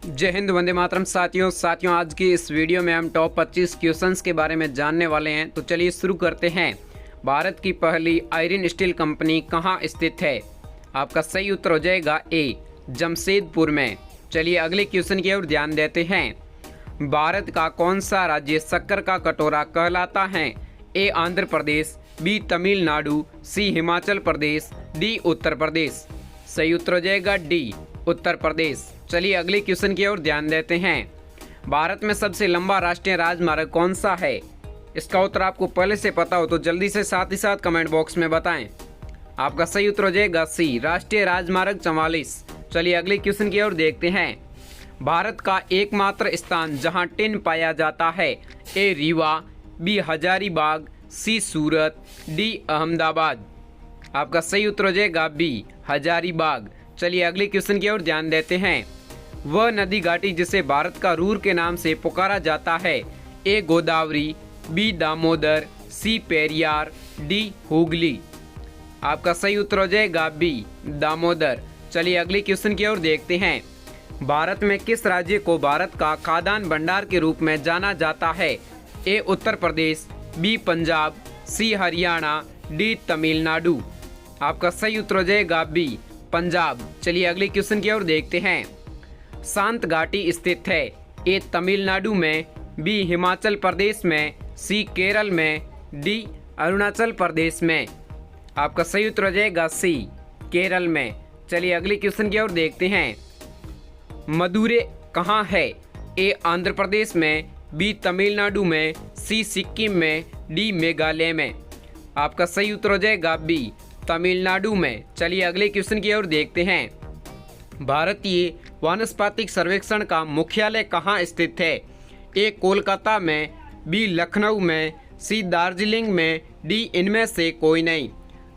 जय हिंद, वंदे मातरम। साथियों आज की इस वीडियो में हम टॉप 25 क्वेश्चंस के बारे में जानने वाले हैं। तो चलिए शुरू करते हैं। भारत की पहली आयरन स्टील कंपनी कहाँ स्थित है? आपका सही उत्तर हो जाएगा ए, जमशेदपुर में। चलिए अगले क्वेश्चन की ओर ध्यान देते हैं। भारत का कौन सा राज्य शक्कर का कटोरा कहलाता है? ए आंध्र प्रदेश, बी तमिलनाडु, सी हिमाचल प्रदेश, डी उत्तर प्रदेश। सही उत्तर हो जाएगा डी, उत्तर प्रदेश। चलिए अगले क्वेश्चन की ओर ध्यान देते हैं। भारत में सबसे लंबा राष्ट्रीय राजमार्ग कौन सा है? इसका उत्तर आपको पहले से पता हो तो जल्दी से साथ ही साथ कमेंट बॉक्स में बताएं। आपका सही उत्तर हो जाएगा सी, राष्ट्रीय राजमार्ग 44। चलिए अगले क्वेश्चन की ओर देखते हैं। भारत का एकमात्र स्थान जहां टिन पाया जाता है? ए रीवा, बी हजारीबाग, सी सूरत, डी अहमदाबाद। आपका सही उत्तर हो जाएगा बी, हजारीबाग। चलिए अगले क्वेश्चन की ओर ध्यान देते हैं। वह नदी घाटी जिसे भारत का रूर के नाम से पुकारा जाता है? ए गोदावरी, बी दामोदर, सी पेरियार, डी हुगली। आपका सही उत्तर हो जाएगा बी, दामोदर। चलिए अगले क्वेश्चन की ओर देखते हैं। भारत में किस राज्य को भारत का खाद्यान्न भंडार के रूप में जाना जाता है? ए उत्तर प्रदेश, बी पंजाब, सी हरियाणा, डी तमिलनाडु। आपका सही उत्तर हो जाएगा बी, पंजाब। चलिए अगले क्वेश्चन की ओर देखते हैं। शांत घाटी स्थित है? ए तमिलनाडु में, बी हिमाचल प्रदेश में, सी केरल में, डी अरुणाचल प्रदेश में। आपका सही उत्तर हो जाएगा सी, केरल में। चलिए अगले क्वेश्चन की ओर देखते हैं। मदुरै कहाँ है? ए आंध्र प्रदेश में, बी तमिलनाडु में, सी सिक्किम में, डी मेघालय में। आपका सही उत्तर हो जाएगा बी, तमिलनाडु में। चलिए अगले क्वेश्चन की ओर देखते हैं। भारतीय वानस्पतिक सर्वेक्षण का मुख्यालय कहाँ स्थित है? ए कोलकाता में, बी लखनऊ में, सी दार्जिलिंग में, डी इनमें से कोई नहीं।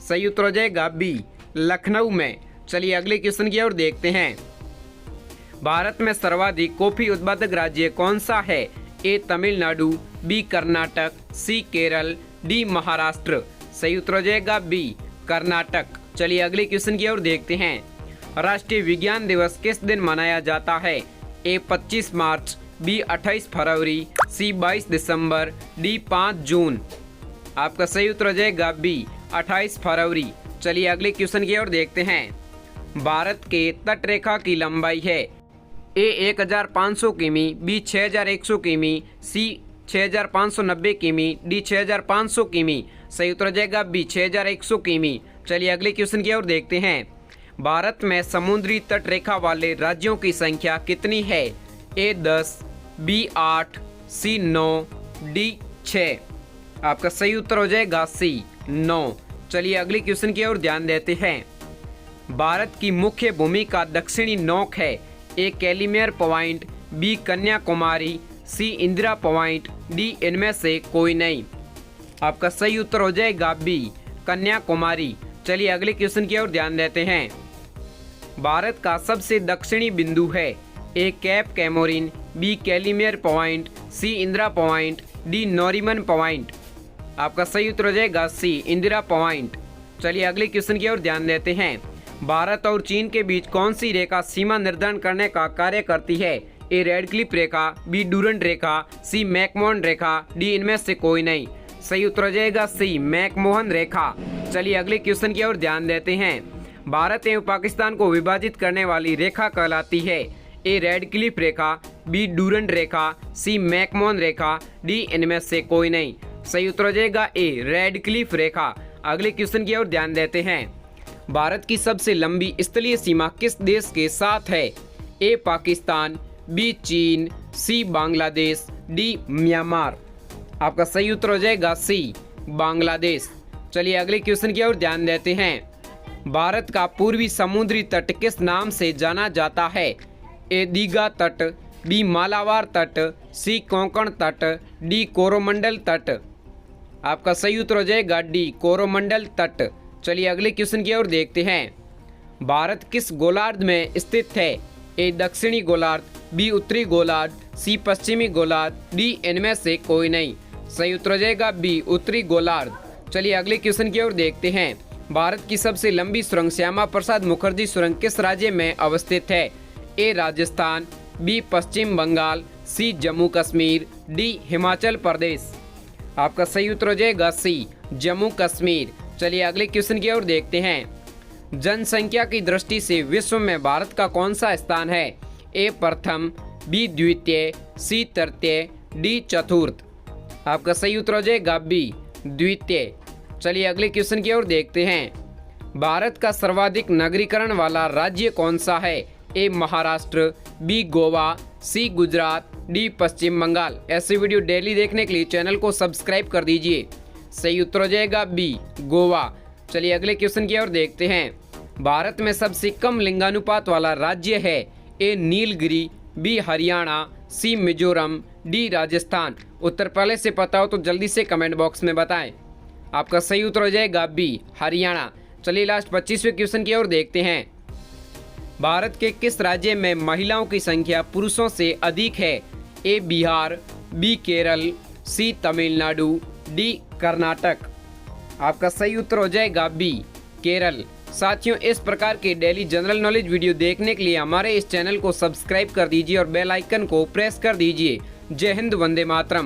सही उत्तर हो जाएगा बी, लखनऊ में। चलिए अगले क्वेश्चन की ओर देखते हैं। भारत में सर्वाधिक कॉफी उत्पादक राज्य कौन सा है? ए तमिलनाडु, बी कर्नाटक, सी केरल, डी महाराष्ट्र। सही उत्तर हो जाएगा बी, कर्नाटक। चलिए अगले क्वेश्चन की ओर देखते हैं। राष्ट्रीय विज्ञान दिवस किस दिन मनाया जाता है? ए 25 मार्च, बी 28 फरवरी, सी 22 दिसंबर, डी 5 जून। आपका सही उत्तर हो जाएगा बी, 28 फरवरी। चलिए अगले क्वेश्चन की ओर देखते हैं। भारत के तट रेखा की लंबाई है? ए 1500 किमी, बी 6100 किमी, सी 6590 किमी, डी 6500 किमी। सही उत्तर हो जाएगा बी, 6100 किमी। चलिए अगले क्वेश्चन की ओर देखते हैं। भारत में समुद्री तट रेखा वाले राज्यों की संख्या कितनी है? ए 10, बी 8, सी 9, डी 6। आपका सही उत्तर हो जाएगा सी, 9। चलिए अगले क्वेश्चन की ओर ध्यान देते हैं। भारत की मुख्य भूमि का दक्षिणी नोक है? ए कैलिमियर पॉइंट, बी कन्याकुमारी, सी इंदिरा पॉइंट, डी इनमें से कोई नहीं। आपका सही उत्तर हो जाएगा बी, कन्याकुमारी। चलिए अगले क्वेश्चन की ओर ध्यान देते हैं। भारत का सबसे दक्षिणी बिंदु है? A cap Comorin, B कैलिमियर point, C Indira point, D नोरिमन point. आपका सही उत्तर हो जाएगा सी, इंदिरा पॉइंट। चलिए अगले क्वेश्चन की ओर ध्यान देते हैं। भारत और चीन के बीच कौन सी रेखा सीमा निर्धारण करने का कार्य करती है? ए रेडक्लिफ रेखा, बी डूरंट रेखा, सी मैकमोहन रेखा, डी इनमें से कोई नहीं। सही उत्तर हो जाएगा सी, मैकमोहन रेखा। चलिए अगले क्वेश्चन की ओर ध्यान देते हैं। भारत एवं पाकिस्तान को विभाजित करने वाली रेखा कहलाती है? ए रेडक्लिफ रेखा, बी डूरंट रेखा, सी मैकमोहन रेखा, डी इनमें से कोई नहीं। सही उत्तर हो जाएगा ए, रेडक्लिफ रेखा। अगले क्वेश्चन की ओर ध्यान देते हैं। भारत की सबसे लंबी स्थलीय सीमा किस देश के साथ है? ए पाकिस्तान, बी चीन, सी बांग्लादेश, डी म्यांमार। आपका सही उत्तर हो जाएगा सी, बांग्लादेश। चलिए अगले क्वेश्चन की ओर ध्यान देते हैं। भारत का पूर्वी समुद्री तट किस नाम से जाना जाता है? ए दीघा तट, बी मालाबार तट, सी कोंकण तट, डी कोरोमंडल तट। आपका सही उत्तर हो जाएगा डी, कोरोमंडल तट। चलिए अगले क्वेश्चन की ओर देखते हैं। भारत किस गोलार्ध में स्थित है? ए दक्षिणी गोलार्ध, बी उत्तरी गोलार्ध, सी पश्चिमी गोलार्ध, डी इनमें से कोई नहीं। सही उत्तर हो जाएगा बी, उत्तरी गोलार्ध। चलिए अगले क्वेश्चन की ओर देखते हैं। भारत की सबसे लंबी सुरंग श्यामा प्रसाद मुखर्जी सुरंग किस राज्य में अवस्थित है? ए राजस्थान, बी पश्चिम बंगाल, सी जम्मू कश्मीर, डी हिमाचल प्रदेश। आपका सही उत्तर हो जाएगा सी जम्मू कश्मीर। चलिए अगले क्वेश्चन की ओर देखते हैं। जनसंख्या की दृष्टि से विश्व में भारत का कौन सा स्थान है? ए प्रथम, बी द्वितीय, सी तृतीय, डी चतुर्थ। आपका सही उत्तर हो जाएगा बी द्वितीय। चलिए अगले क्वेश्चन की ओर देखते हैं। भारत का सर्वाधिक नगरीकरण वाला राज्य कौन सा है? ए महाराष्ट्र, बी गोवा, सी गुजरात, डी पश्चिम बंगाल। ऐसी वीडियो डेली देखने के लिए चैनल को सब्सक्राइब कर दीजिए। सही उत्तर हो जाएगा बी गोवा। चलिए अगले क्वेश्चन की ओर देखते हैं। भारत में सबसे कम लिंगानुपात वाला राज्य है? ए नीलगिरी, बी हरियाणा, सी मिजोरम, डी राजस्थान। उत्तर पहले से पता हो तो जल्दी से कमेंट बॉक्स में बताएं। आपका सही उत्तर हो जाएगा बी हरियाणा। चलिए लास्ट 25वें क्वेश्चन की ओर देखते हैं। भारत के किस राज्य में महिलाओं की संख्या पुरुषों से अधिक है? ए बिहार, बी केरल, सी तमिलनाडु, डी कर्नाटक। आपका सही उत्तर हो जाएगा बी केरल। साथियों, इस प्रकार के डेली जनरल नॉलेज वीडियो देखने के लिए हमारे इस चैनल को सब्सक्राइब कर दीजिए और बेल आइकन को प्रेस कर दीजिए। जय हिंद, वंदे मातरम।